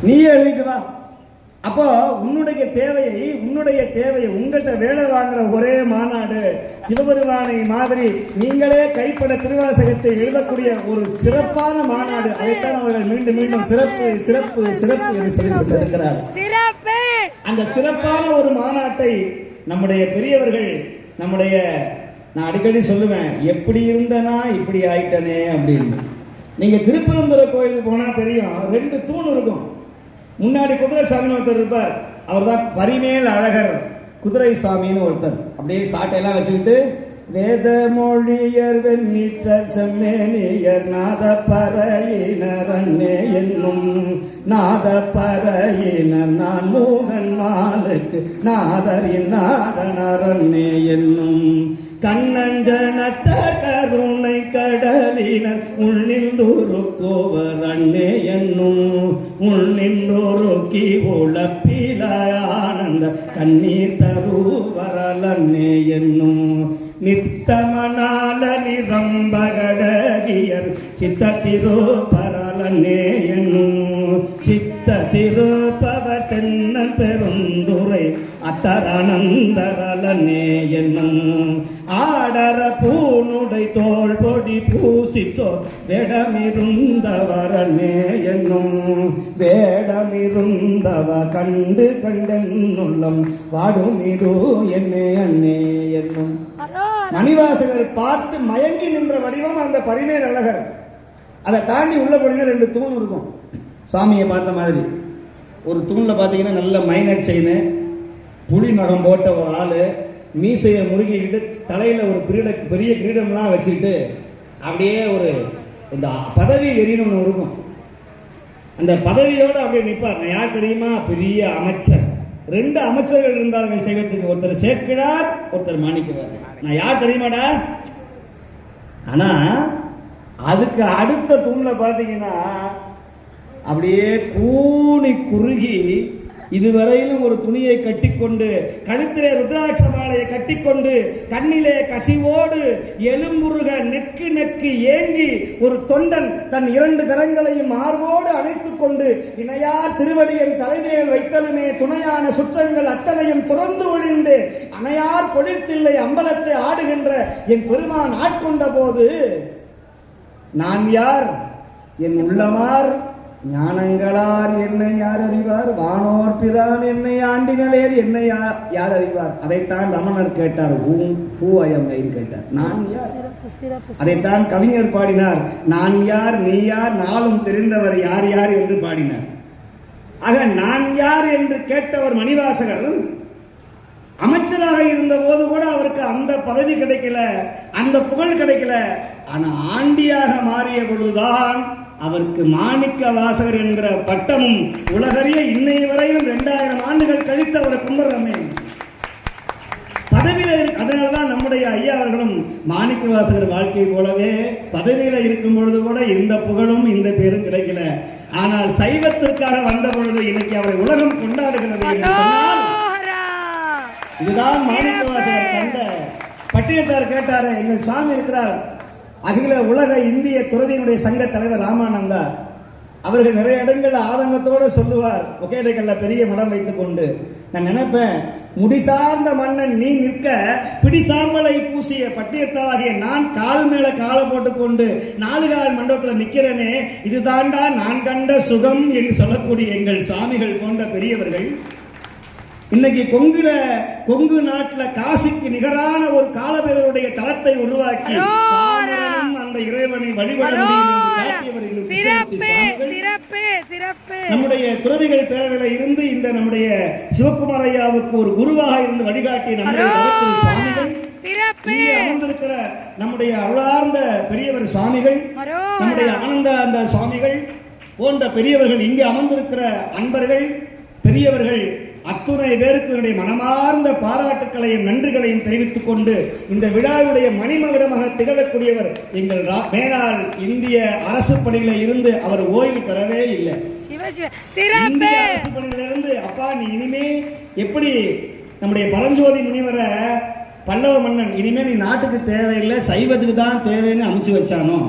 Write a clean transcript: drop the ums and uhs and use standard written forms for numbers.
நீயே எழுதிட்டு வா. அப்போ உன்னுடைய தேவையை உங்கள்கிட்ட வேலை வாங்குற ஒரே மாநாடு சிவபெருமானை மாதிரி நீங்களே கைப்பட திருவாசகத்தை எழுதக்கூடிய ஒரு சிறப்பான மாநாடு. அதைத்தான் அவர்கள் மீண்டும் மீண்டும் சிறப்பு சிறப்பு சிறப்பு என்று சொல்லிவிட்டிருக்கிறார். அந்த சிறப்பான ஒரு மாநாட்டை நம்முடைய பெரியவர்கள் நான் அடிக்கடி சொல்லுவேன், எப்படி இருந்தனா இப்படி ஆயிட்டனே அப்படின்னு. நீங்க திருப்பரங்குன்ற கோயிலுக்கு போனா தெரியும், 2 தூண் இருக்கும். முன்னாடி குதிரை சாமி ஒருத்தர் இருப்பார், அவர் தான் பரிமேல் அழகர் குதிரை சாமின்னு ஒருத்தர். அப்படியே சாட்டையெல்லாம் வச்சுக்கிட்டு வேத மொழியர் வெண்ணீற்றர் செம்மேனியர் நாத பறையினர் அண்ணே என்னும் நாத பறையினர் நான் மோகன் மாலுக்கு நாதரின் நாதனர் அண்ணே என்னும் கண்ணஞ்சனத்த கருணை கடலினர் உள்நின்றோருக்கோவர் அண்ணே என்னும் உள்நின்றோருக்கி உழப்பில ஆனந்த கண்ணீர் தருவரல் அண்ணே என்னும் நித்தமனால நிரம்பகடகியர் சித்தத்திரோ பரலனே என்னும் சித்தத்திருப்பவ தென்னன் பெருந்துரை அத்தரானந்தரலனே என்னும் ஆடர பூனுடை தோல் பொடி பூசித்தோர் வேடமிருந்தவரனே என்னும் வேடமிருந்தவ கண்டு கண்டென்னுள்ளம் வாடுமிதோ என்னே அண்ணே என்னும் மணிவாசகர் பார்த்து மயங்கி நின்ற வடிவம் அந்த பரிமேல் அழகர். அதை தாண்டி உள்ள போனீங்கன்னா 2 தூண் இருக்கும். சாமியை பார்த்த மாதிரி ஒரு தூண்ல பாத்தீங்கன்னா நல்ல மைனர் செயின், புலி நகம் போட்ட ஒரு ஆளு, மீசையை முருகிக்கிட்டு தலையில ஒரு பெரிய கிரீடம்லாம் வச்சுக்கிட்டு அப்படியே ஒரு இந்த பதவி வெறின்னு ஒன்று இருக்கும். அந்த பதவியோட அப்படியே நிற்பார். நான் யார் தெரியுமா? பெரிய அமைச்சர். 2 அமைச்சர்கள் இருந்தார்கள் சைவத்துக்கு, ஒருத்தர் சேக்கிழார், ஒருத்தர் மாணிக்கவாசகர். நான் யார் தெரியுமாடா? ஆனா அதுக்கு அடுத்த தூண்ல பாத்தீங்கன்னா அப்படியே கூனி குறுகி இதுவரையிலும் ஒரு துணியை கட்டிக்கொண்டு கழுத்திலே ருத்ராட்ச மாலையை கட்டிக்கொண்டு கண்ணிலே கசிவோடு எலும்புருக நெக்கு நெக்கு ஏங்கி ஒரு தொண்டன் தன் 2 கரங்களையும் மார்போடு அணைத்துக் கொண்டு இணையார் திருவடியின் தலைமையில் வைத்தலுமே துணையான சுற்றங்கள் அத்தனையும் துறந்து ஒழிந்து அணையார் பொழித்தில்லை அம்பலத்தை ஆடுகின்ற என் பெருமான் ஆட்கொண்ட போது நான் யார், என் உள்ளமார் ஞானங்களார் என்னை யார் அறிவார், வானோர் பிரான் என்னை ஆண்டினலேர் என்னை யார் அறிவார். அதைத்தான் ரமணர் கேட்டார், ஹூ ஐ அம் கேட்டார், நான் யார். அதைத்தான் கவிஞர் பாடினார், நான் யார் நீ யார் நாளும் தெரிந்தவர் யார் யார் என்று பாடினார். ஆக நான் யார் என்று கேட்டவர் மணிவாசகர் அமைச்சராக இருந்த போது கூட அவருக்கு அந்த பதவி கிடைக்கல, அந்த புகழ் கிடைக்கல. ஆனா ஆண்டியாக மாறிய பொழுதுதான் அவருக்கு மாணிக்க வாசகர் என்கிற பட்டமும் உலகறிய இன்னை வரையும் 2000 ஆண்டுகள் கழித்து அவரை கும்பிடுறமே பதவியில. அதனாலதான் நம்முடைய ஐயா அவர்களும் மாணிக்க வாசகர் வாழ்க்கை போலவே பதவியில இருக்கும் பொழுது கூட இந்த புகழும் இந்த பேரும் கிடைக்கல. ஆனால் சைவத்திற்காக வந்த பொழுது இன்னைக்கு அவரை உலகம் கொண்டாடுகிறது என்று சொன்னால் இதுதான் மாணிக்க வாசகர் கண்ட. பட்டியத்தார் கேட்டாரு, எங்கள் சுவாமி இருக்கிறார், அகில உலக இந்திய துறவியினுடைய சங்க தலைவர் ராமானந்தா அவர்கள் நிறைய இடங்கள்ல ஆதங்கத்தோடு சொல்லுவார், ஒகேனக்கல்ல பெரிய மடம் வைத்துக் கொண்டு. நான் நினைப்பேன், முடிசார்ந்த மன்னன் நீ நிற்க பிடிசாம்பலை பூசிய பட்டியத்தாகிய நான் கால் மேல காலை போட்டுக்கொண்டு 4 கால் மண்டபத்தில் நிக்கிறேனே, இதுதாண்டா நான் கண்ட சுகம் என்று சொல்லக்கூடிய எங்கள் சுவாமிகள் போன்ற பெரியவர்கள் இன்னைக்கு கொங்கு நாட்டுல காசிக்கு நிகரான ஒரு காலபேரருடைய தளத்தை உருவாக்கி அந்த இறைவனை வழிபட நம்முடைய துறவிகள் பேரவையில இருந்து இந்த நம்முடைய சிவகுமார் ஐயாவுக்கு ஒரு குருவாக இருந்து வழிகாட்டிய நம்முடைய சுவாமிகள், அமர்ந்திருக்கிற நம்முடைய அருளார்ந்த பெரியவர் சுவாமிகள், நம்முடைய ஆனந்த அந்த சுவாமிகள் போன்ற பெரியவர்கள், இங்கே அமர்ந்திருக்கிற அன்பர்கள் பெரியவர்கள் அத்துணை பேருக்கு என்னுடைய மனமார்ந்த பாராட்டுக்களையும் நன்றிகளையும் தெரிவித்துக் கொண்டு இந்த விழாவுடைய மணிமகுடமாக திகழக்கூடியவர் எங்கள் மேலாள் இந்திய அரசு பணியில இருந்து அவர் ஓய்வு பெறவே இல்லை. இந்திய அரசு பணியில இருந்து அப்பா நீ இனிமே எப்படி நம்முடைய பரஞ்சோதி முனிவரை பல்லவ மன்னன் இனிமே நீ நாட்டுக்கு தேவையில்லை சைவத்துக்கு தான் தேவைன்னு அனுப்பிச்சு வச்சானோ